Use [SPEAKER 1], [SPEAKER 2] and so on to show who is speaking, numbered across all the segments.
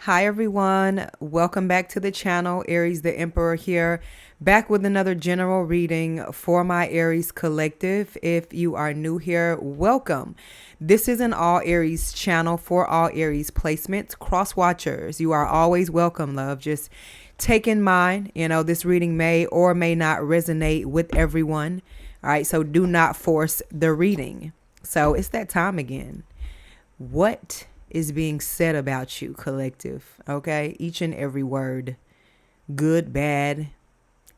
[SPEAKER 1] Hi everyone, welcome back to the channel. Aries the Emperor here, back with another general reading for my Aries collective. If you are new here, welcome. This is an all Aries channel for all Aries placements. Cross watchers, you are always welcome, love. Just take in mind, this reading may or may not resonate with everyone. All right, so do not force the reading. So it's that time again. What is being said about you, collective? Okay, each and every word, good, bad,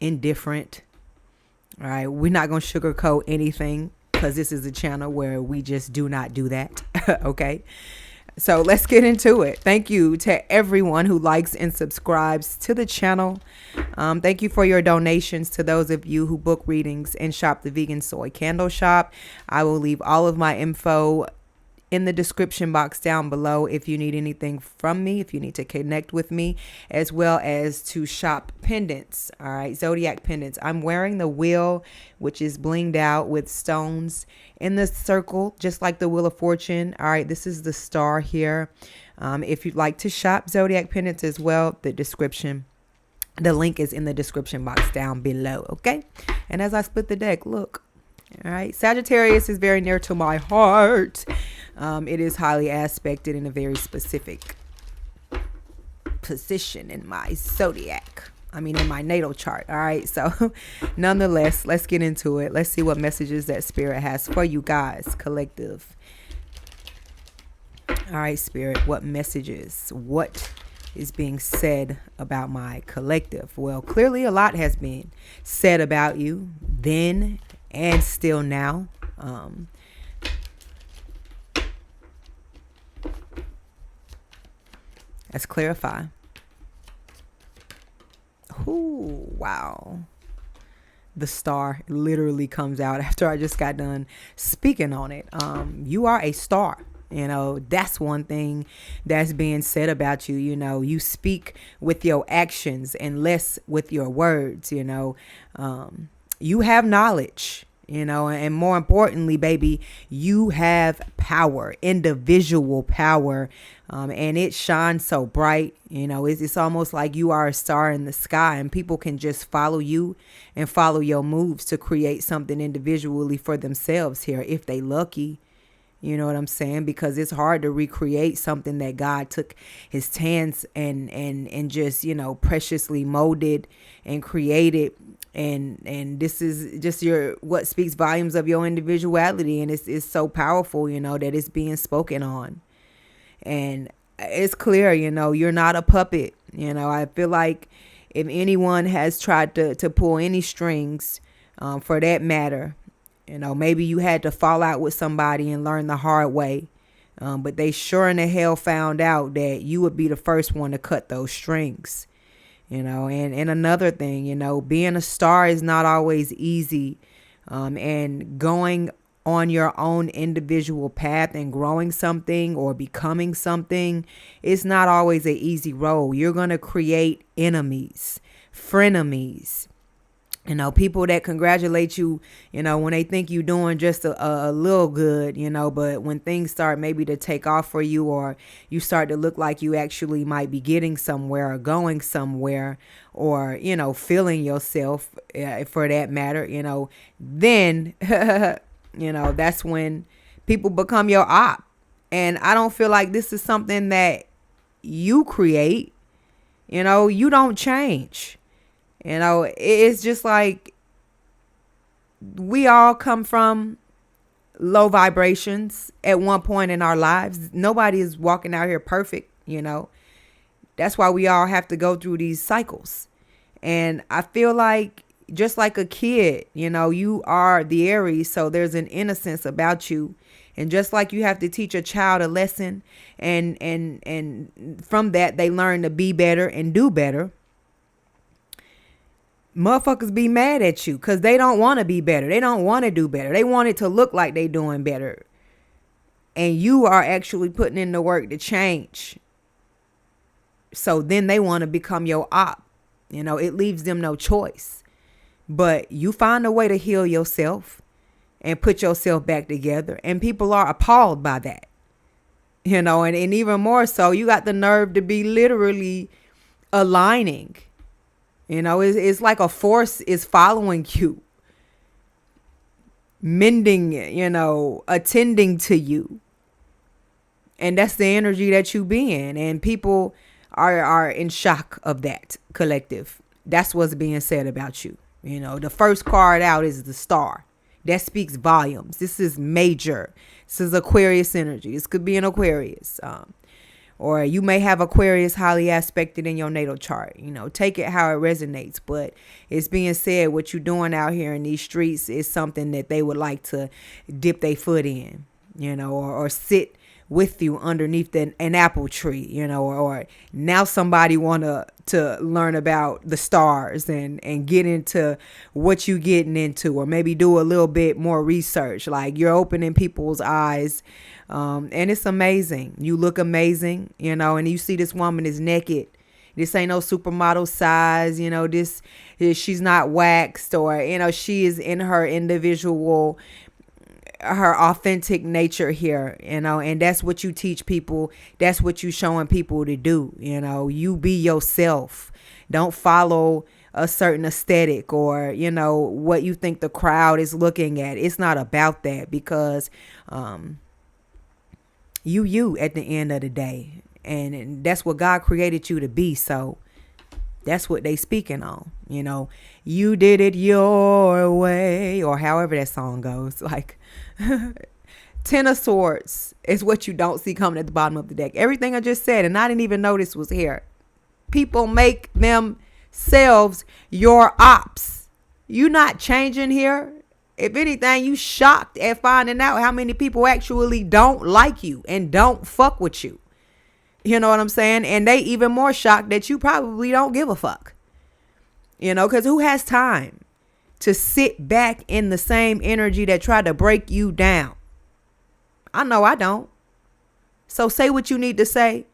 [SPEAKER 1] indifferent. All right, we're not gonna sugarcoat anything because this is a channel where we just do not do that. Okay, so let's get into it. Thank you to everyone who likes and subscribes to the channel. Thank you for your donations to those of you who book readings and shop the Vegan Soy Candle Shop. I will leave all of my info in the description box down below if you need anything from me, if you need to connect with me, as well as to shop pendants. All right, ZODIAC pendants. I'm wearing the wheel, which is blinged out with stones in the circle, just like the Wheel of Fortune. All right, this is the star here. If you'd like to shop ZODIAC pendants as well, the link is in the description box down below. Okay, and as I split the deck, look. All right, Sagittarius is very near to my heart. It is highly aspected in a very specific position in my zodiac. In my natal chart. All right, so nonetheless, let's get into it. Let's see what messages that Spirit has for you guys, collective. All right, Spirit, what messages? What is being said about my collective? Well, clearly a lot has been said about you then and still now. Let's clarify. Ooh, wow. The star literally comes out after I just got done speaking on it. You are a star. That's one thing that's being said about you. You speak with your actions and less with your words. You have knowledge, and more importantly, baby, you have power, individual power, and it shines so bright. It's almost like you are a star in the sky and people can just follow you and follow your moves to create something individually for themselves here if they lucky. You know what I'm saying? Because it's hard to recreate something that God took his hands and just, preciously molded and created. And this is just what speaks volumes of your individuality. And it's so powerful, that it's being spoken on. And it's clear, you're not a puppet. I feel like if anyone has tried to pull any strings, for that matter, maybe you had to fall out with somebody and learn the hard way. But they sure in the hell found out that you would be the first one to cut those strings. And another thing, being a star is not always easy. And going on your own individual path and growing something or becoming something, it's not always an easy road. You're going to create enemies, frenemies. People that congratulate you, when they think you're doing just a little good, but when things start maybe to take off for you, or you start to look like you actually might be getting somewhere or going somewhere, or, feeling yourself, for that matter, then, that's when people become your op. And I don't feel like this is something that you create. You don't change. It's just like we all come from low vibrations at one point in our lives. Nobody is walking out here perfect, That's why we all have to go through these cycles. And I feel like just like a kid, you are the Aries, so there's an innocence about you. And just like you have to teach a child a lesson and from that they learn to be better and do better. Motherfuckers be mad at you because they don't want to be better. They don't want to do better. They want it to look like they doing better. And you are actually putting in the work to change. So then they want to become your op. It leaves them no choice. But you find a way to heal yourself and put yourself back together. And people are appalled by that. And even more so, you got the nerve to be literally aligning. It's like a force is following you, mending, attending to you. And that's the energy that you be in. And people are in shock of that collective. That's what's being said about you. The first card out is the star. That speaks volumes. This is major. This is Aquarius energy. This could be an Aquarius. Or you may have Aquarius highly aspected in your natal chart. Take it how it resonates. But it's being said what you're doing out here in these streets is something that they would like to dip their foot in, or sit with you underneath an apple tree, or now somebody want to learn about the stars and get into what you getting into, or maybe do a little bit more research. Like, you're opening people's eyes, and it's amazing. You look amazing, and you see this woman is naked. This ain't no supermodel size, she's not waxed, or, she is in her individual, her authentic nature here, and that's what you teach people. That's what you showing people to do. You be yourself. Don't follow a certain aesthetic or, what you think the crowd is looking at. It's not about that, because you at the end of the day, and that's what God created you to be. So that's what they speaking on. You did it your way, or however that song goes. Like, Ten of Swords is what you don't see coming at the bottom of the deck. Everything I just said, and I didn't even know this was here. People make themselves your ops. You not changing here. If anything, you shocked at finding out how many people actually don't like you and don't fuck with you. You know what I'm saying? And they even more shocked that you probably don't give a fuck. Because who has time to sit back in the same energy that tried to break you down? I know I don't. So say what you need to say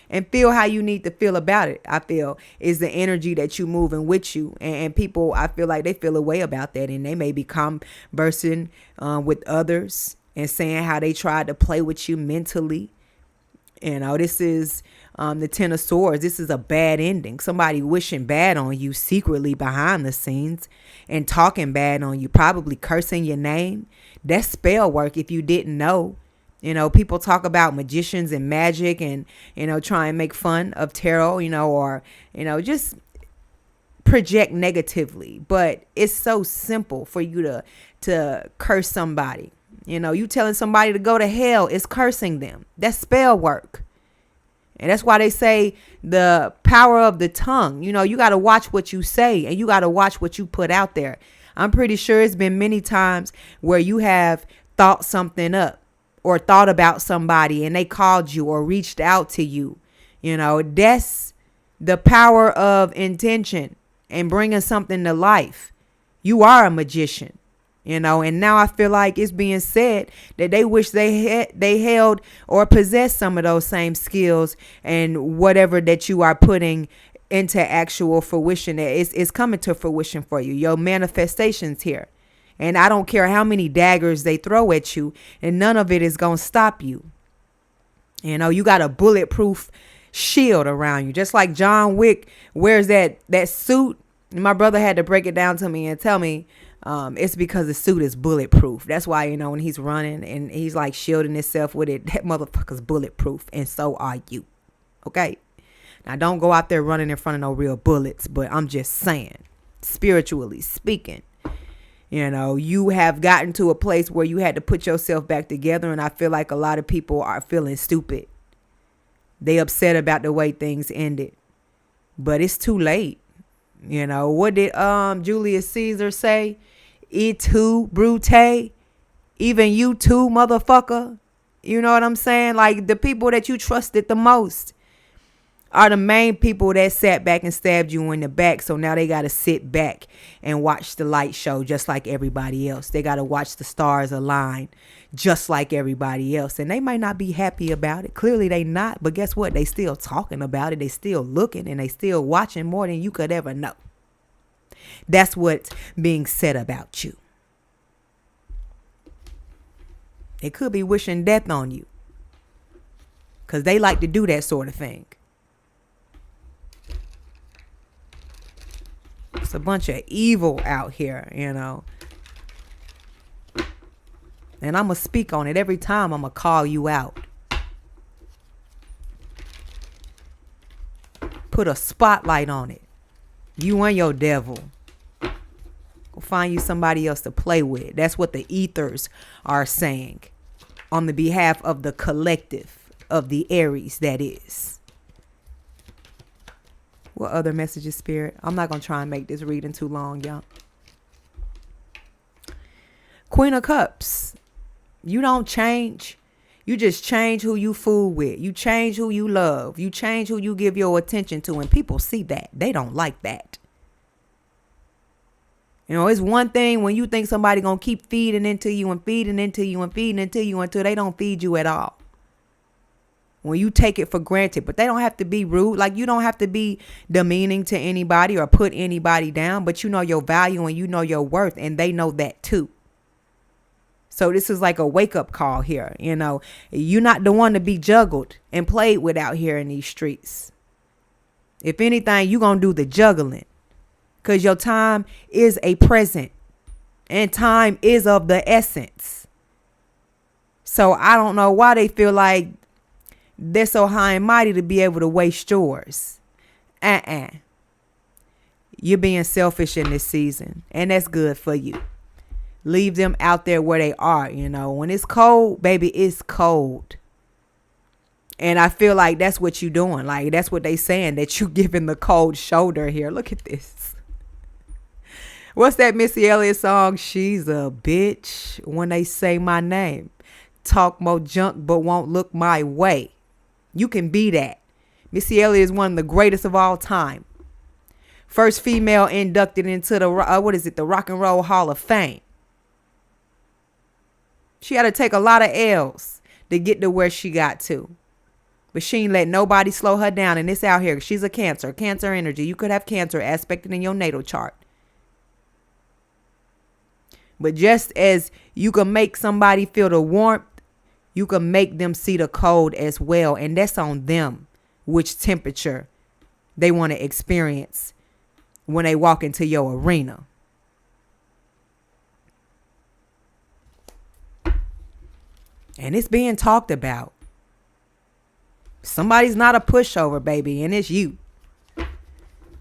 [SPEAKER 1] and feel how you need to feel about it. I feel is the energy that you moving with you. And people, I feel like they feel a way about that. And they may be conversing with others and saying how they tried to play with you mentally. This is the Ten of Swords. This is a bad ending. Somebody wishing bad on you secretly behind the scenes and talking bad on you, probably cursing your name. That's spell work if you didn't know. People talk about magicians and magic and, try and make fun of tarot, or, just project negatively. But it's so simple for you to curse somebody. You telling somebody to go to hell is cursing them. That's spell work. And that's why they say the power of the tongue. You got to watch what you say, and you got to watch what you put out there. I'm pretty sure it's been many times where you have thought something up or thought about somebody and they called you or reached out to you. That's the power of intention and bringing something to life. You are a magician. And now I feel like it's being said that they wish they held or possessed some of those same skills and whatever that you are putting into actual fruition. It's coming to fruition for you. Your manifestations here. And I don't care how many daggers they throw at you, and none of it is going to stop you. You got a bulletproof shield around you, just like John Wick wears that suit. My brother had to break it down to me and tell me it's because the suit is bulletproof. That's why, when he's running and he's like shielding himself with it, that motherfucker's bulletproof. And so are you. Okay. Now don't go out there running in front of no real bullets, but I'm just saying, spiritually speaking, you have gotten to a place where you had to put yourself back together. And I feel like a lot of people are feeling stupid. They upset about the way things ended, but it's too late. What did Julius Caesar say? Et tu, Brute? Even you too, motherfucker. You know what I'm saying? Like, the people that you trusted the most are the main people that sat back and stabbed you in the back. So now they got to sit back and watch the light show just like everybody else. They got to watch the stars align just like everybody else. And they might not be happy about it. Clearly they not. But guess what? They still talking about it. They still looking and they still watching more than you could ever know. That's what's being said about you. They could be wishing death on you. because they like to do that sort of thing. It's a bunch of evil out here, you know. And I'm going to speak on it every time. I'm going to call you out. Put a spotlight on it. You and your devil. Go find you somebody else to play with. That's what the ethers are saying on the behalf of the collective of the Aries, that is. What other messages, Spirit? I'm not going to try and make this reading too long, y'all. Queen of Cups. You don't change. You just change who you fool with. You change who you love. You change who you give your attention to. And people see that. They don't like that. You know, it's one thing when you think somebody going to keep feeding into you and feeding into you and feeding into you until they don't feed you at all. When you take it for granted. But they don't have to be rude. Like, you don't have to be demeaning to anybody or put anybody down. But you know your value and you know your worth. And they know that too. So this is like a wake-up call here. You know, you're not the one to be juggled and played with out here in these streets. If anything, you're going to do the juggling. Because your time is a present. And time is of the essence. So I don't know why they feel like they're so high and mighty to be able to waste yours. You're being selfish in this season. And that's good for you. Leave them out there where they are, you know. When it's cold, baby, it's cold. And I feel like that's what you're doing. Like, that's what they saying, that you giving the cold shoulder here. Look at this. What's that Missy Elliott song? She's a bitch when they say my name. Talk more junk but won't look my way. You can be that. Missy Elliott is one of the greatest of all time. First female inducted into the Rock and Roll Hall of Fame. She had to take a lot of L's to get to where she got to. But she ain't let nobody slow her down. And it's out here. She's a Cancer energy. You could have Cancer aspected in your natal chart. But just as you can make somebody feel the warmth, you can make them see the cold as well. And that's on them, which temperature they want to experience when they walk into your arena. And it's being talked about. Somebody's not a pushover, baby, and it's you.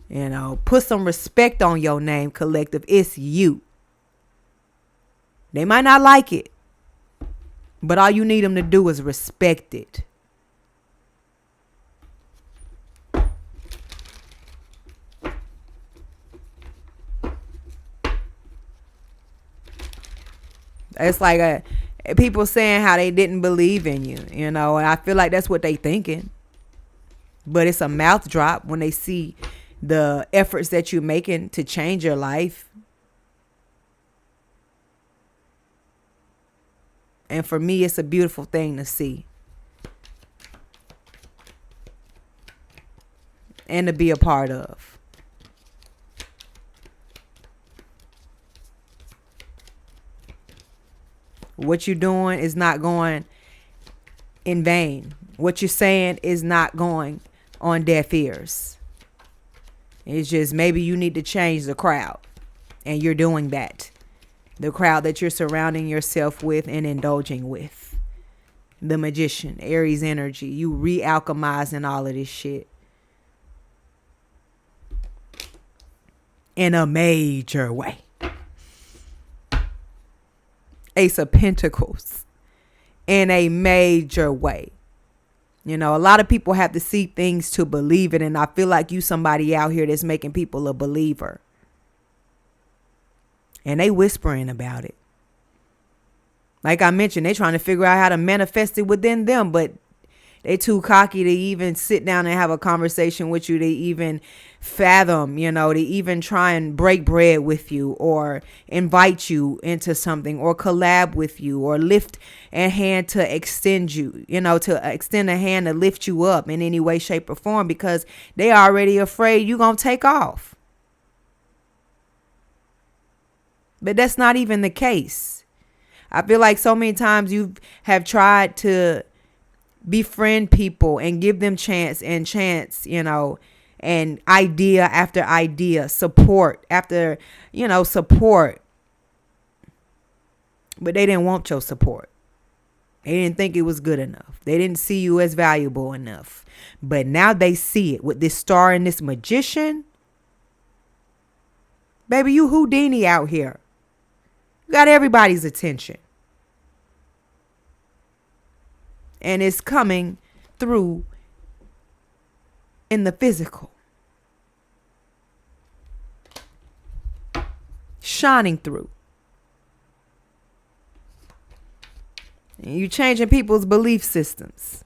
[SPEAKER 1] You know, put some respect on your name, collective. It's you. They might not like it, but all you need them to do is respect it. It's like people saying how they didn't believe in you, you know, and I feel like that's what they thinking. But it's a mouth drop when they see the efforts that you're making to change your life. And for me, it's a beautiful thing to see. And to be a part of. What you're doing is not going in vain. What you're saying is not going on deaf ears. It's just maybe you need to change the crowd. And you're doing that. The crowd that you're surrounding yourself with and indulging with. The Magician, Aries energy. You re-alchemizing all of this shit. In a major way. Ace of Pentacles. In a major way. You know, a lot of people have to see things to believe it. And I feel like you somebody out here that's making people a believer. And they whispering about it. Like I mentioned, they trying to figure out how to manifest it within them. But they too cocky to even sit down and have a conversation with you. To even fathom, you know, to even try and break bread with you. Or invite you into something. Or collab with you. Or lift a hand to extend you. You know, to extend a hand to lift you up in any way, shape, or form. Because they already afraid you gonna take off. But that's not even the case. I feel like so many times you have tried to Befriend people and give them chance and chance, and idea after idea, support after, support. But they didn't want your support. They didn't think it was good enough. They didn't see you as valuable enough. But now they see it with this star and this magician. Baby, you Houdini out here. You got everybody's attention. And it's coming through in the physical. Shining through. And you changing people's belief systems.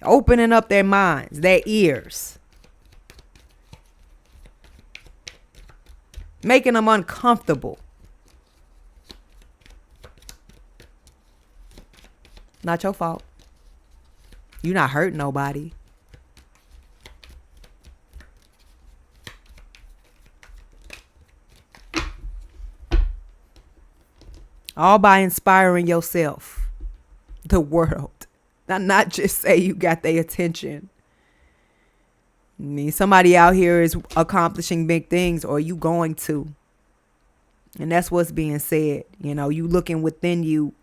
[SPEAKER 1] Opening up their minds, their ears. Making them uncomfortable. Not your fault. You're not hurting nobody. All by inspiring yourself, the world. Not just say you got their attention. I mean, somebody out here is accomplishing big things, or you going to. And that's what's being said. You looking within you.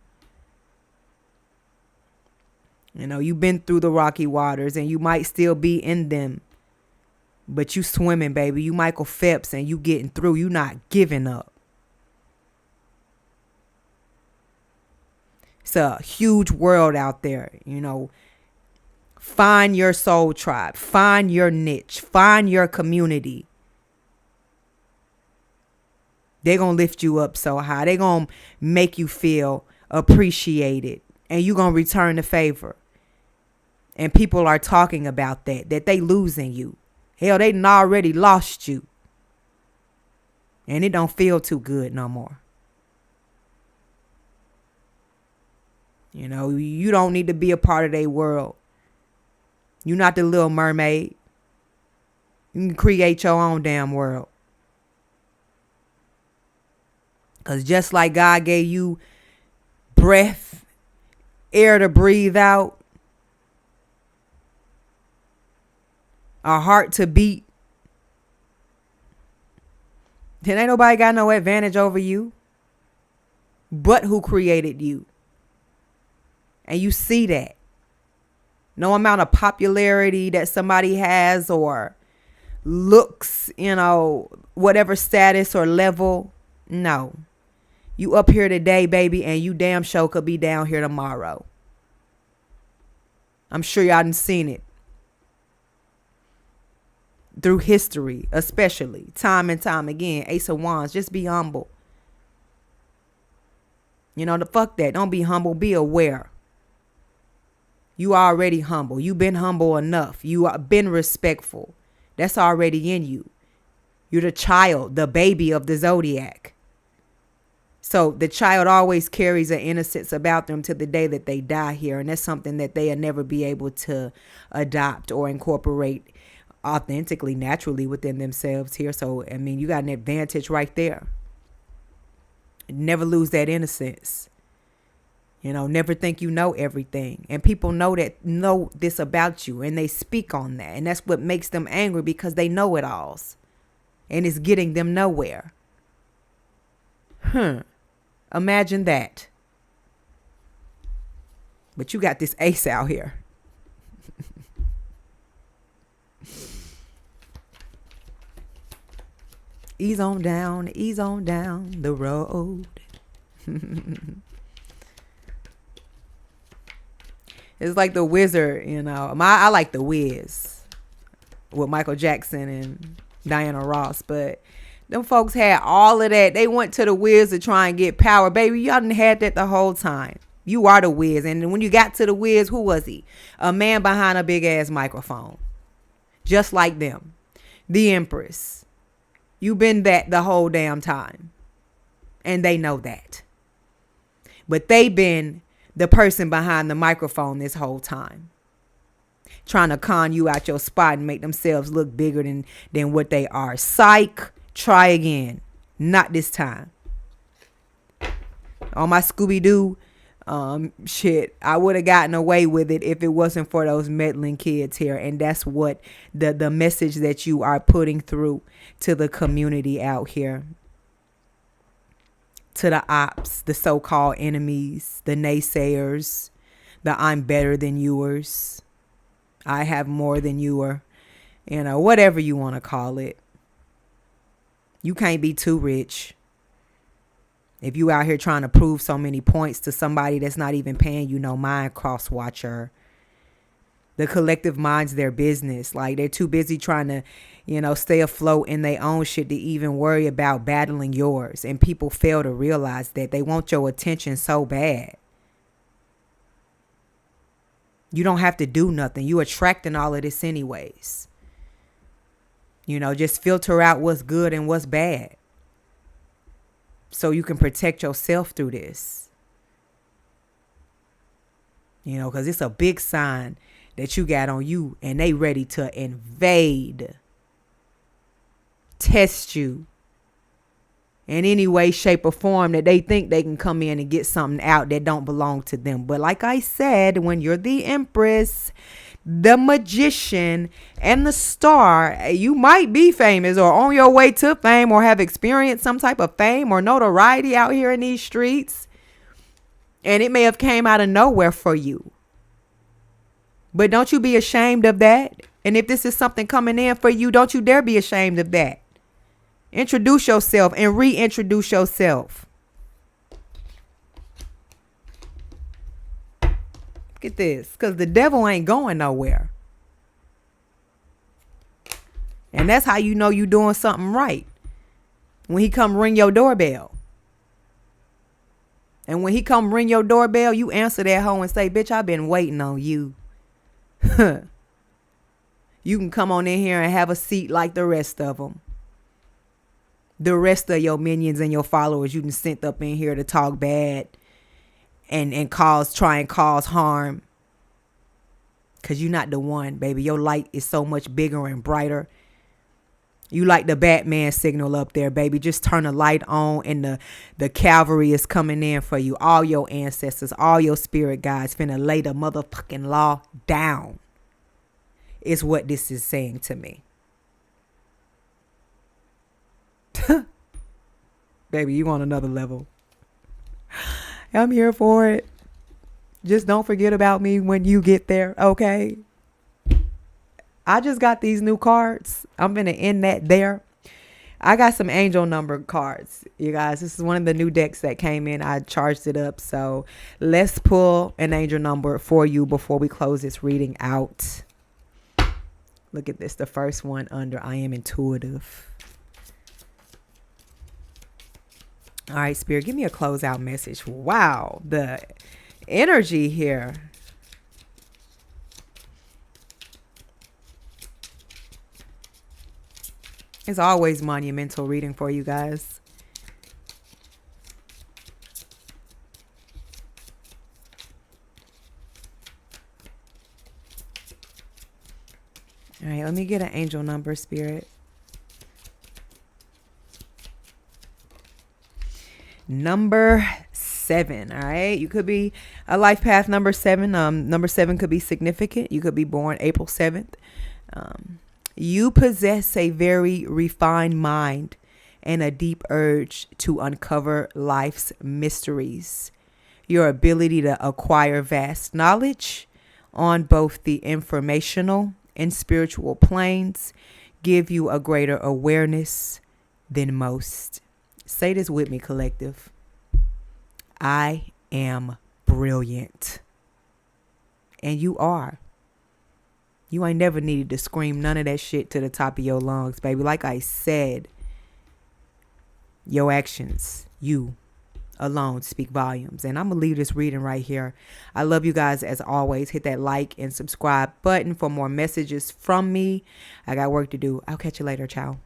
[SPEAKER 1] You've been through the rocky waters and you might still be in them. But you swimming, baby. You Michael Phelps and you getting through. You not giving up. It's a huge world out there, Find your soul tribe. Find your niche. Find your community. They're going to lift you up so high. They're going to make you feel appreciated. And you're going to return the favor. And people are talking about that they losing you. Hell, they done already lost you. And it don't feel too good no more. You don't need to be a part of their world. You're not the Little Mermaid. You can create your own damn world. Because just like God gave you breath, air to breathe out, a heart to beat, then ain't nobody got no advantage over you but who created you. And you see that. No amount of popularity that somebody has or looks, whatever status or level. No. You up here today, baby, and you damn sure could be down here tomorrow. I'm sure y'all done seen it. Through history, especially. Time and time again. Ace of Wands. Just be humble. Fuck that. Don't be humble. Be aware. You already humble. You've been humble enough. You have been respectful. That's already in you. You're the child, the baby of the ZODIAC. So the child always carries an innocence about them to the day that they die here. And that's something that they'll never be able to adopt or incorporate authentically, naturally within themselves here. So, you got an advantage right there. Never lose that innocence. Never think you know everything. And people know this about you and they speak on that. And that's what makes them angry, because they know it alls. And it's getting them nowhere. Imagine that. But you got this ace out here. Ease on down the road. It's like the Wizard, I like the Wiz with Michael Jackson and Diana Ross, but them folks had all of that. They went to the Wiz to try and get power. Baby, y'all done had that the whole time. You are the Wiz. And when you got to the Wiz, who was he? A man behind a big ass microphone. Just like them. The Empress. You been that the whole damn time. And they know that. But they been the person behind the microphone this whole time. Trying to con you out your spot and make themselves look bigger than what they are. Psych. Try again. Not this time. All my Scooby-Doo Shit, I would have gotten away with it if it wasn't for those meddling kids here. And that's what the message that you are putting through to the community out here, to the ops, the so-called enemies, the naysayers, the I'm better than yours, I have more than you are, whatever you want to call it. You can't be too rich. If you out here trying to prove so many points to somebody that's not even paying you no mind, cross watcher. The collective mind's their business. Like, they're too busy trying to, stay afloat in their own shit to even worry about battling yours. And people fail to realize that they want your attention so bad. You don't have to do nothing. You attracting all of this anyways. Just filter out what's good and what's bad, so you can protect yourself through this. Because it's a big sign that you got on you, and they ready to invade, test you in any way, shape, or form that they think they can come in and get something out that don't belong to them. But like I said, when you're the empress, the magician, and the star, you might be famous or on your way to fame or have experienced some type of fame or notoriety out here in these streets. And it may have came out of nowhere for you. But don't you be ashamed of that. And if this is something coming in for you, don't you dare be ashamed of that. Introduce yourself and reintroduce yourself. Look at this, because the devil ain't going nowhere. And that's how you know you doing something right. When he come ring your doorbell. And when he come ring your doorbell, you answer that hoe and say, bitch, I've been waiting on you. You can come on in here and have a seat like the rest of them. The rest of your minions and your followers you done sent up in here to talk bad and try and cause harm. Because you're not the one, baby. Your light is so much bigger and brighter. You like the Batman signal up there, baby. Just turn the light on and the cavalry is coming in for you. All your ancestors, all your spirit guides finna lay the motherfucking law down. Is what this is saying to me. Baby, you on another level. I'm here for it. Just don't forget about me when you get there, okay? I just got these new cards. I'm going to end that there. I got some angel number cards, you guys. This is one of the new decks that came in. I charged it up. So let's pull an angel number for you before we close this reading out. Look at this. The first one under I am intuitive. All right, Spirit, give me a closeout message. Wow, the energy here. It's always monumental reading for you guys. All right, let me get an angel number, Spirit. Number 7. All right, you could be a life path number 7. Number 7 could be significant. You could be born April 7th. You possess a very refined mind and a deep urge to uncover life's mysteries. Your ability to acquire vast knowledge on both the informational and spiritual planes give you a greater awareness than most. Say this with me, collective. I am brilliant. And you are. You ain't never needed to scream none of that shit to the top of your lungs, baby. Like I said, your actions, you alone speak volumes. And I'm going to leave this reading right here. I love you guys as always. Hit that like and subscribe button for more messages from me. I got work to do. I'll catch you later. Ciao.